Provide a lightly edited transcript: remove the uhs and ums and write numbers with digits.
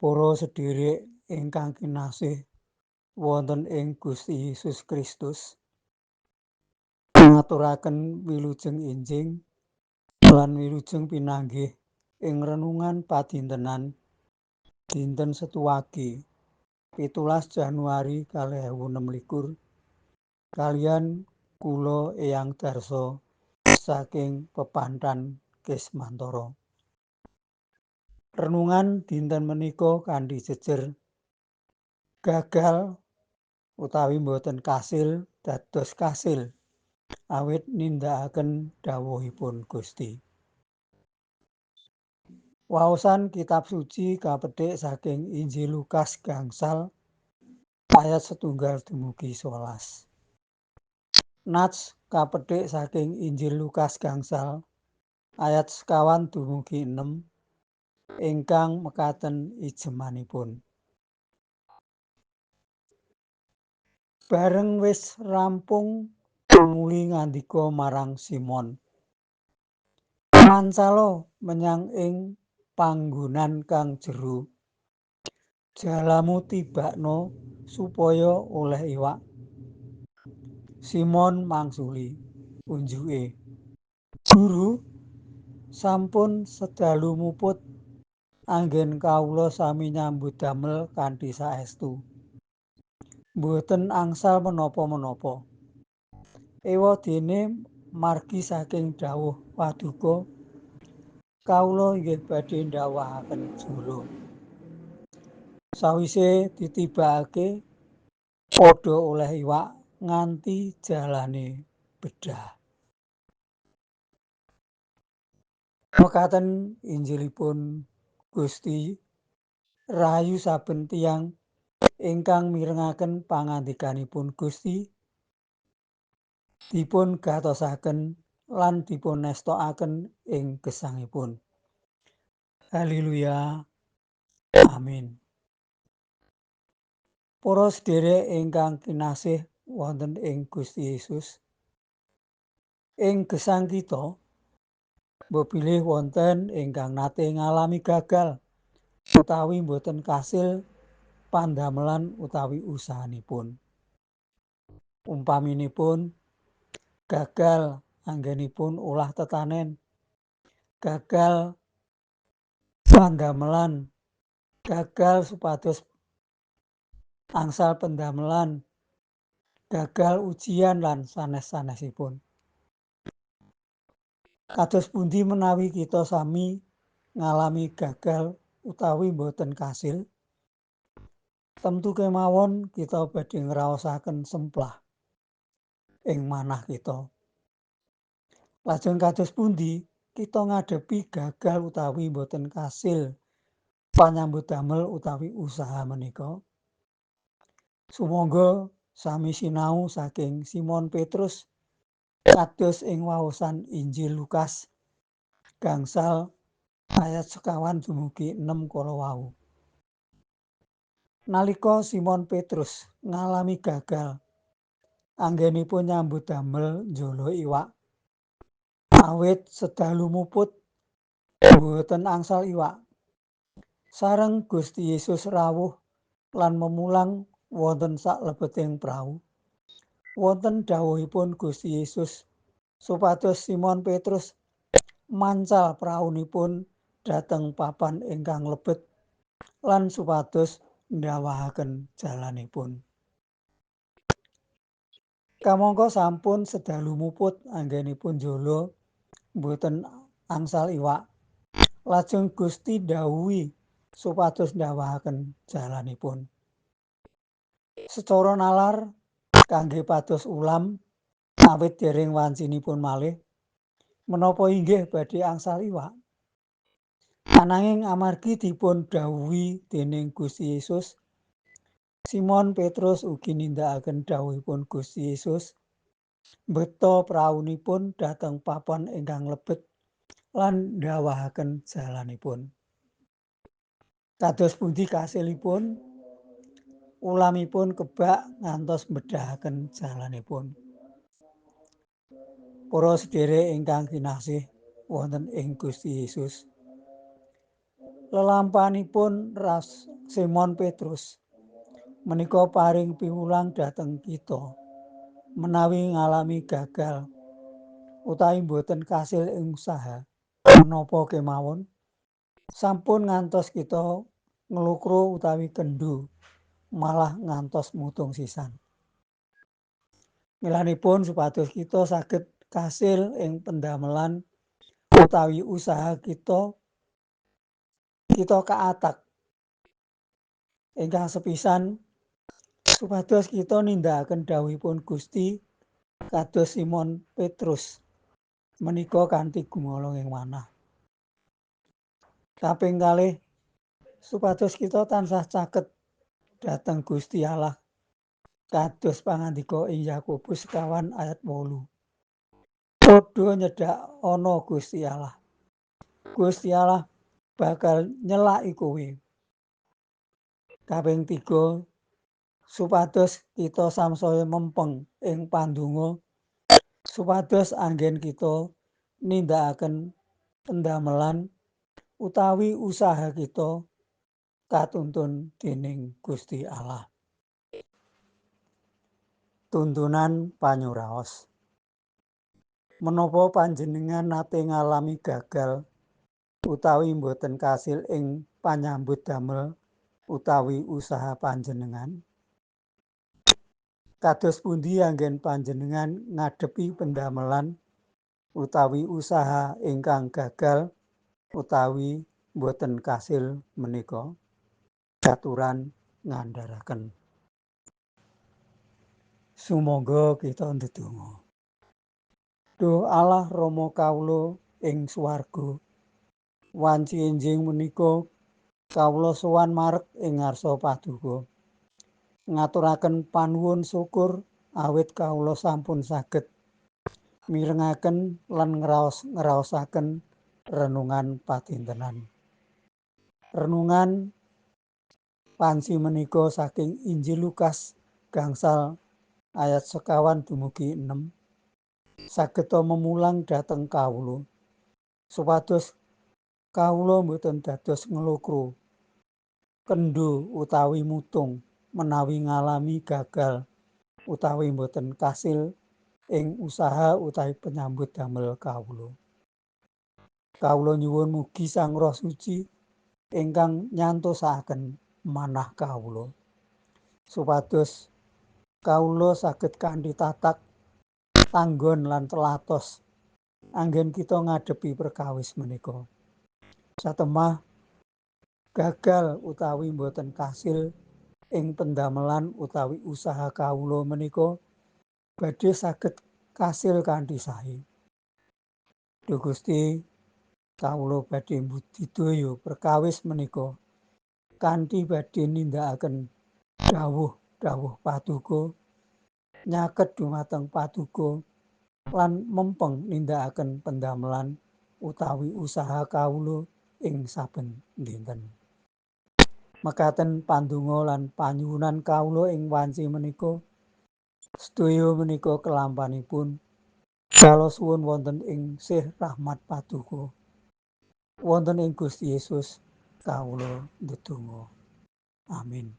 Para sedherek ingkang kinasih wonten ing Gusti Yesus Kristus, ngaturaken wilujeng enjing lan wilujeng pinanggih ing renungan padintenan dinten Setu Wage 17 Januari 2026 kaliyan kula Eyang Darso saking Pepantan Kismantara. Renungan dinten menika kanthi jejer gagal utawi boten kasil dados kasil awit nindakaken dawuhipun Gusti. Waosan kitab suci kapethik saking Injil Lukas gangsal ayat 1 dumugi 11. Nats kapethik saking Injil Lukas gangsal ayat 1 dumugi 6 ingkang mekaten ijemanipun. Bareng wis rampung tumuli ngandika marang Simon, mancala menyang ing panggonan kang jero, jalamu tibakno supaya oleh iwak. Simon mangsuli, unjuke, Guru, sampun sedalu muput anggen kawula sami nyambut damel kanthi saestu. Mboten angsal menapa-menapa. Ewadene margi saking dawuh Paduka kawula inggih badhe ndawahaken jala. Sawise ditibakake padha oleh iwak nganti jalane bedhah. Mekaten Injilipun Gusti, rahayu saben tiyang ingkang mirengaken pangandikanipun Gusti dipun gatosaken lan dipun estokaken ing gesangipun. Haleluya. Amin. Para sedherek ingkang kinasih wonten ing Gusti Yesus, ing gesang kita bilih wonten ingkang nate ngalami gagal utawi boten kasil pandamelan utawi usahanipun. Umpaminipun gagal anggenipun olah tetanen, gagal pandamelan, gagal supados angsal pendamelan, gagal ujian lan sanes-sanesipun. Kados pundi menawi kita sami ngalami gagal utawi boten kasil, tentu kemawon kita badhe ngraosaken semplah ing manah kita. Lajeng kados pundi kita ngadepi gagal utawi boten kasil panyambut damel utawi usaha menika. Sumangga sami sinau saking Simon Petrus kados ing waosan Injil Lukas gangsal ayat 1 dumugi 6 kala wau. Nalika Simon Petrus ngalami gagal anggenipun nyambut damel njala iwak, awit sedalu muput boten angsal iwak. Sareng Gusti Yesus rawuh lan memulang wonten saklebeting prau. Wonten dawuhipun Gusti Yesus supados Simon Petrus mancal praunipun dhateng papan ingkang lebet lan supados ndawahaken jalanipun. Kamangka sampun sedalu muput anggenipun njala boten angsal iwak. Lajeng Gusti ndhawuhi supados ndawahaken jalanipun. Secara nalar kangge pados ulam awit dereng wancinipun malih menapa inggih badhe angsal iwak. Ananging amargi dipun dhawuhi dening Gusti Yesus, Simon Petrus ugi nindakaken dawuhipun Gusti Yesus, mbeta praunipun dhateng papan ingkang lebet lan ndawahaken jalanipun. Kados pundi kasilipun? Ulamipun kebak ngantos mbedhahaken jalanipun. Para sedherek ingkang kinasih wonten ing Gusti Yesus, lelampahanipun Simon Petrus menika paring piwulang dhateng kita menawi ngalami gagal utawi boten kasil ing usaha menapa kemawon sampun ngantos kita nglukro utawi kendho malah ngantos mutung sisan. Milanipun supados kita saged kasil ing pendamelan utawi usaha kita kaatak ingkang sepisan supados kita nindakaken dawuhipun Gusti kados Simon Petrus menika kanthi gumolong ing manah. Kaping kalih supados kita tansah caket dhateng Gusti Allah kados pangandika ing Yakobus 1:8. Padha nyedhak ana Gusti Allah. Gusti Allah bakal nyelaki kowe. Kaping 3 supados kita samsaya mempeng ing pandonga supados anggen kita nindakaken pendamelan utawi usaha kita katuntun dening Gusti Allah. Tuntunan panyuraos. Menapa panjenengan nate ngalami gagal utawi mboten kasil ing panyambut damel utawi usaha panjenengan? Kados pundi anggen panjenengan ngadepi pendamelan utawi usaha ingkang gagal utawi mboten kasil menika? Katuran ngandharaken. Sumangga kita ndedonga. Duh Allah Rama kawula ing swarga, wanci enjing menika kawula sowan marek ing ngarsa paduka. Ngaturaken panuwun syukur awit kawula sampun saged mirengaken lan ngraosaken renungan patintenan. Renungan panci menika saking Injil Lukas gangsal ayat 51 dumugi 6 sageta memulang dhateng kawula supados kawula mboten dados nglokro kendho utawi mutung menawi ngalami gagal utawi mboten kasil ing usaha utawi penyambut damel kawula. Kawula nyuwun mugi Sang Roh Suci ingkang nyantosaken manah kawula supados kawula saged kanthi tatak tanggon lan telatos anggen kita ngadepi perkawis menika. Satemah gagal utawi mboten kasil ing pendamelan utawi usaha kawula menika badhe saged kasil kanthi sae. Duh Gusti kawula badhe mbudidaya perkawis menika kanthi badhe nindakaken dawuh-dawuh paduka nyaket dumateng paduka lan mempeng nindakaken pendamelan utawi usaha kawula ing saben dinten. Mekaten pandonga lan panyuwunan kawula ing wanci menika sedaya menika kelampanipun kala suwun wonten ing sih rahmat paduka wonten ing Gusti Yesus kawula ndedonga. Amin.